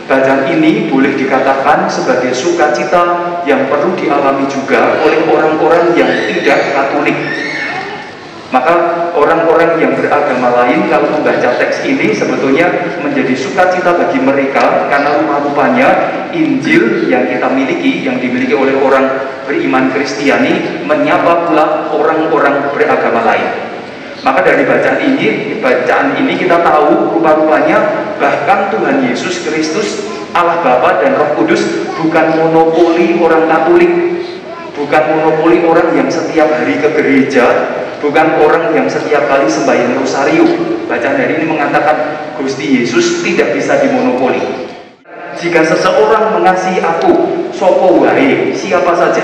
Bacaan ini boleh dikatakan sebagai sukacita yang perlu dialami juga oleh orang-orang yang tidak Katolik. Maka orang-orang yang beragama lain kalau membaca teks ini sebetulnya menjadi sukacita bagi mereka, karena rupa-rupanya Injil yang kita miliki, yang dimiliki oleh orang beriman Kristiani, menyapa pula orang-orang beragama lain. Maka dari bacaan ini kita tahu rupa-rupanya bahkan Tuhan Yesus Kristus, Allah Bapa dan Roh Kudus bukan monopoli orang Katolik, bukan monopoli orang yang setiap hari ke gereja, bukan orang yang setiap kali sembahyang rosario. Bacaan hari ini mengatakan Gusti Yesus tidak bisa dimonopoli. Jika seseorang mengasihi aku, sopo wae, siapa saja,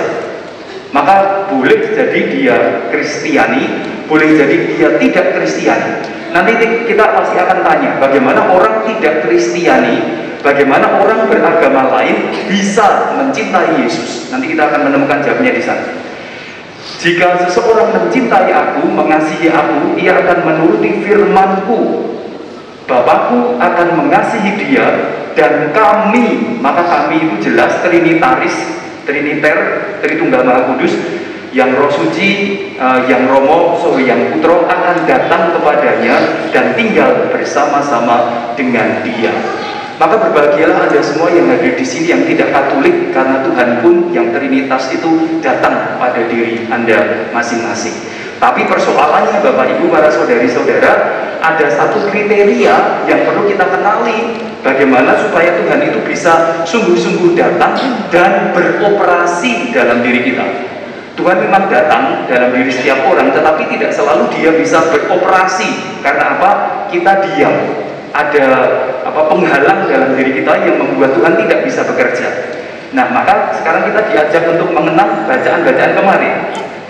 maka boleh jadi dia Kristiani, boleh jadi dia tidak Kristiani. Nanti kita pasti akan tanya, bagaimana orang tidak Kristiani, bagaimana orang beragama lain bisa mencintai Yesus. Nanti kita akan menemukan jawabnya di sana. Jika seseorang mencintai aku, mengasihi aku, ia akan menuruti firman-Ku. Bapakku akan mengasihi dia, dan kami, maka kami itu jelas trinitaris, triniter, Tritunggal Maha Kudus, yang Roh Suci, yang Romo, yang Putro akan datang kepadanya dan tinggal bersama-sama dengan dia. Maka berbahagialah Anda semua yang hadir di sini yang tidak Katolik, karena Tuhan pun yang Trinitas itu datang pada diri Anda masing-masing. Tapi persoalannya Bapak Ibu, para saudari-saudara, ada satu kriteria yang perlu kita kenali. Bagaimana supaya Tuhan itu bisa sungguh-sungguh datang dan beroperasi dalam diri kita. Tuhan memang datang dalam diri setiap orang, tetapi tidak selalu dia bisa beroperasi. Karena apa? Kita diam. Ada penghalang dalam diri kita yang membuat Tuhan tidak bisa bekerja. Nah, maka sekarang kita diajak untuk mengenal bacaan-bacaan kemarin.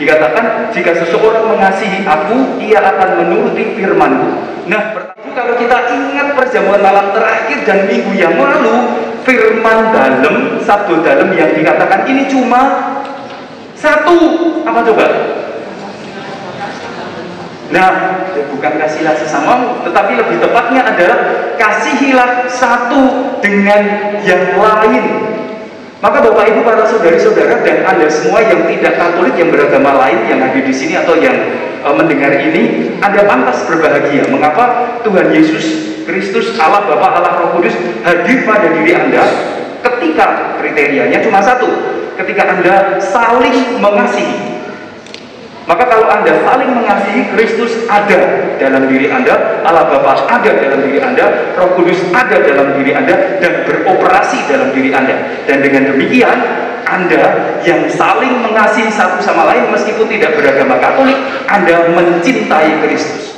Dikatakan, jika seseorang mengasihi aku, ia akan menuruti firman-Ku. Nah, kalau kita ingat perjamuan malam terakhir dan minggu yang lalu, firman dalam, sabdo dalam yang dikatakan ini cuma satu. Apa coba? Nah, bukan kasihlah sesamamu, tetapi lebih tepatnya adalah kasihilah satu dengan yang lain. Maka Bapak Ibu, para saudari-saudara, dan Anda semua yang tidak Katolik, yang beragama lain, yang hadir di sini atau yang mendengar ini, Anda pantas berbahagia. Mengapa? Tuhan Yesus Kristus, Allah Bapa, Allah Roh Kudus hadir pada diri Anda ketika kriterianya cuma satu, ketika Anda saling mengasihi. Maka kalau Anda saling mengasihi, Kristus ada dalam diri Anda, Allah Bapa ada dalam diri Anda, Roh Kudus ada dalam diri Anda, dan beroperasi dalam diri Anda. Dan dengan demikian, Anda yang saling mengasihi satu sama lain, meskipun tidak beragama Katolik, Anda mencintai Kristus.